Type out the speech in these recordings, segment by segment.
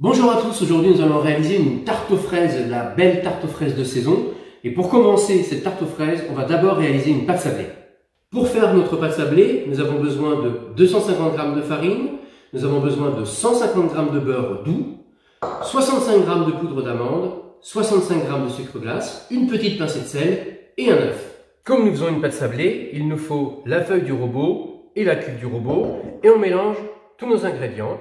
Bonjour à tous, aujourd'hui nous allons réaliser une tarte aux fraises, la belle tarte aux fraises de saison. Et pour commencer cette tarte aux fraises, on va d'abord réaliser une pâte sablée. Pour faire notre pâte sablée, nous avons besoin de 250 g de farine, nous avons besoin de 150 g de beurre doux, 65 g de poudre d'amande, 65 g de sucre glace, une petite pincée de sel et un œuf. Comme nous faisons une pâte sablée, il nous faut la feuille du robot et la cuve du robot et on mélange tous nos ingrédients.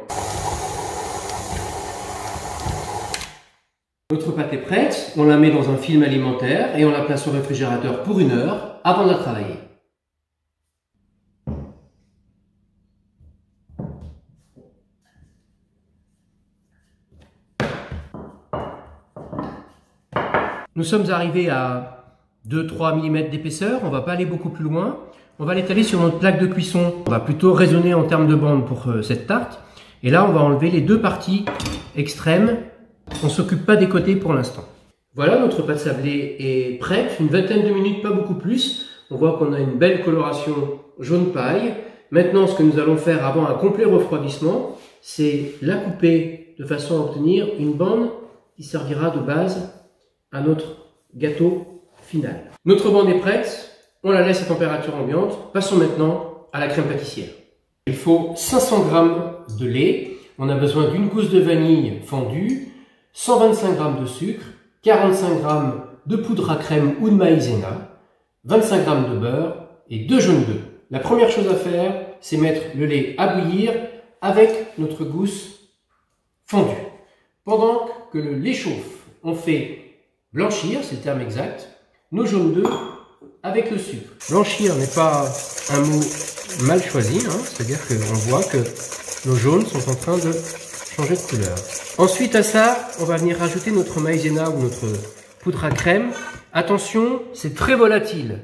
Notre pâte est prête, on la met dans un film alimentaire et on la place au réfrigérateur pour 1 heure avant de la travailler. Nous sommes arrivés à 2-3 mm d'épaisseur, on ne va pas aller beaucoup plus loin. On va l'étaler sur notre plaque de cuisson. On va plutôt raisonner en termes de bandes pour cette tarte. Et là, on va enlever les deux parties extrêmes. On ne s'occupe pas des côtés pour l'instant. Voilà, notre pâte sablée est prête. Une vingtaine de minutes, pas beaucoup plus. On voit qu'on a une belle coloration jaune paille. Maintenant, ce que nous allons faire avant un complet refroidissement, c'est la couper de façon à obtenir une bande qui servira de base à notre gâteau final. Notre bande est prête. On la laisse à température ambiante. Passons maintenant à la crème pâtissière. Il faut 500 g de lait. On a besoin d'une gousse de vanille fondue, 125 g de sucre, 45 g de poudre à crème ou de maïzena, 25 g de beurre et 2 jaunes d'œufs. La première chose à faire, c'est mettre le lait à bouillir avec notre gousse fondue. Pendant que le lait chauffe, on fait blanchir, c'est le terme exact, nos jaunes d'œufs avec le sucre. Blanchir n'est pas un mot mal choisi, c'est-à-dire qu'on voit que nos jaunes sont en train de changer de couleur. Ensuite à ça, on va venir rajouter notre maïzena ou notre poudre à crème. Attention, c'est très volatile.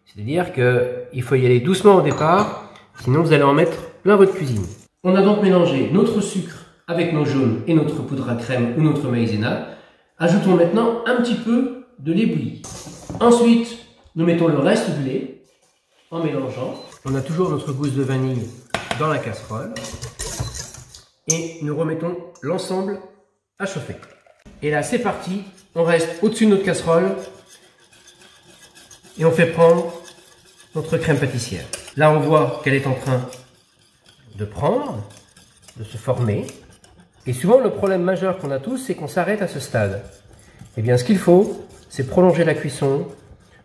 C'est-à-dire qu'il faut y aller doucement au départ, sinon vous allez en mettre plein votre cuisine. On a donc mélangé notre sucre avec nos jaunes et notre poudre à crème ou notre maïzena. Ajoutons maintenant un petit peu de lait bouilli. Ensuite, nous mettons le reste du lait en mélangeant. On a toujours notre gousse de vanille dans la casserole. Et nous remettons l'ensemble à chauffer. Et là, c'est parti. On reste au-dessus de notre casserole et on fait prendre notre crème pâtissière. Là, on voit qu'elle est en train de prendre, de se former. Et souvent, le problème majeur qu'on a tous, c'est qu'on s'arrête à ce stade. Eh bien, ce qu'il faut, c'est prolonger la cuisson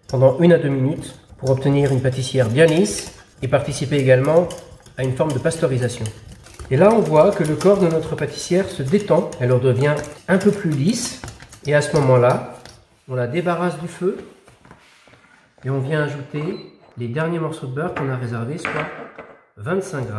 pendant 1 à 2 minutes pour obtenir une pâtissière bien lisse et participer également à une forme de pasteurisation. Et là, on voit que le corps de notre pâtissière se détend, elle redevient un peu plus lisse. Et à ce moment-là, on la débarrasse du feu et on vient ajouter les derniers morceaux de beurre qu'on a réservés, soit 25 g.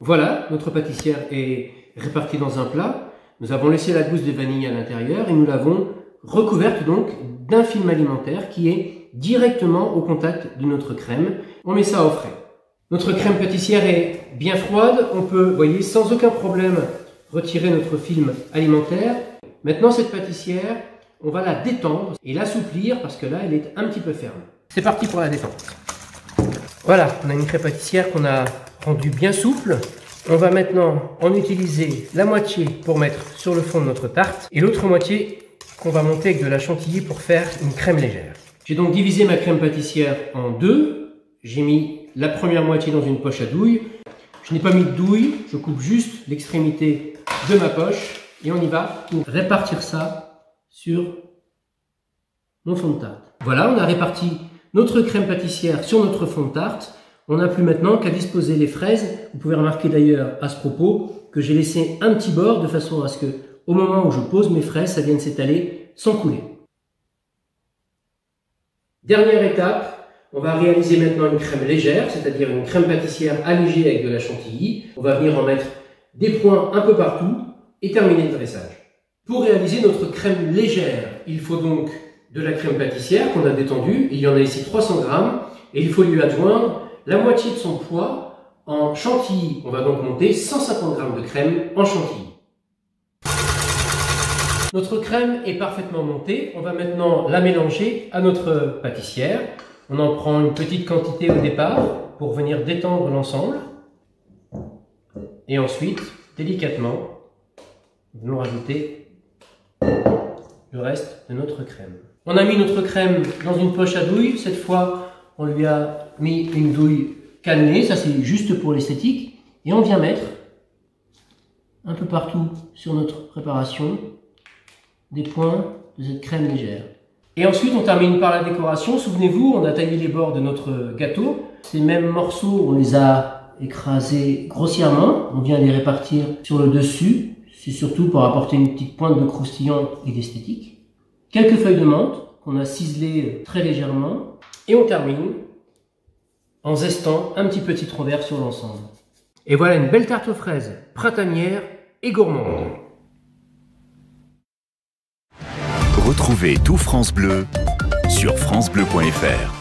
Voilà, notre pâtissière est répartie dans un plat. Nous avons laissé la gousse de vanille à l'intérieur et nous l'avons recouverte donc d'un film alimentaire qui est directement au contact de notre crème. On met ça au frais. Notre crème pâtissière est bien froide. On peut, vous voyez, sans aucun problème retirer notre film alimentaire. Maintenant, cette pâtissière, on va la détendre et l'assouplir parce que là, elle est un petit peu ferme. C'est parti pour la détente. Voilà, on a une crème pâtissière qu'on a rendue bien souple. On va maintenant en utiliser la moitié pour mettre sur le fond de notre tarte et l'autre moitié qu'on va monter avec de la chantilly pour faire une crème légère. J'ai donc divisé ma crème pâtissière en deux. J'ai mis la première moitié dans une poche à douille. Je n'ai pas mis de douille, je coupe juste l'extrémité de ma poche et on y va pour répartir ça sur mon fond de tarte. Voilà, on a réparti notre crème pâtissière sur notre fond de tarte. On n'a plus maintenant qu'à disposer les fraises. Vous pouvez remarquer d'ailleurs à ce propos que j'ai laissé un petit bord de façon à ce que au moment où je pose mes fraises, ça vienne s'étaler sans couler. Dernière étape, on va réaliser maintenant une crème légère, c'est-à-dire une crème pâtissière allégée avec de la chantilly. On va venir en mettre des points un peu partout et terminer le dressage. Pour réaliser notre crème légère, il faut donc de la crème pâtissière qu'on a détendue. Il y en a ici 300 g et il faut lui adjoindre la moitié de son poids en chantilly. On va donc monter 150 g de crème en chantilly. Notre crème est parfaitement montée. On va maintenant la mélanger à notre pâtissière. On en prend une petite quantité au départ pour venir détendre l'ensemble. Et ensuite, délicatement, nous allons rajouter le reste de notre crème. On a mis notre crème dans une poche à douille. Cette fois, on lui a mis une douille cannelée. Ça, c'est juste pour l'esthétique. Et on vient mettre un peu partout sur notre préparation des points de cette crème légère. Et ensuite, on termine par la décoration. Souvenez-vous, on a taillé les bords de notre gâteau. Ces mêmes morceaux, on les a écrasés grossièrement. On vient les répartir sur le dessus. C'est surtout pour apporter une petite pointe de croustillant et d'esthétique. Quelques feuilles de menthe qu'on a ciselées très légèrement. Et on termine en zestant un petit peu de citron vert sur l'ensemble. Et voilà une belle tarte aux fraises printanière et gourmande. Retrouvez tout France Bleu sur francebleu.fr.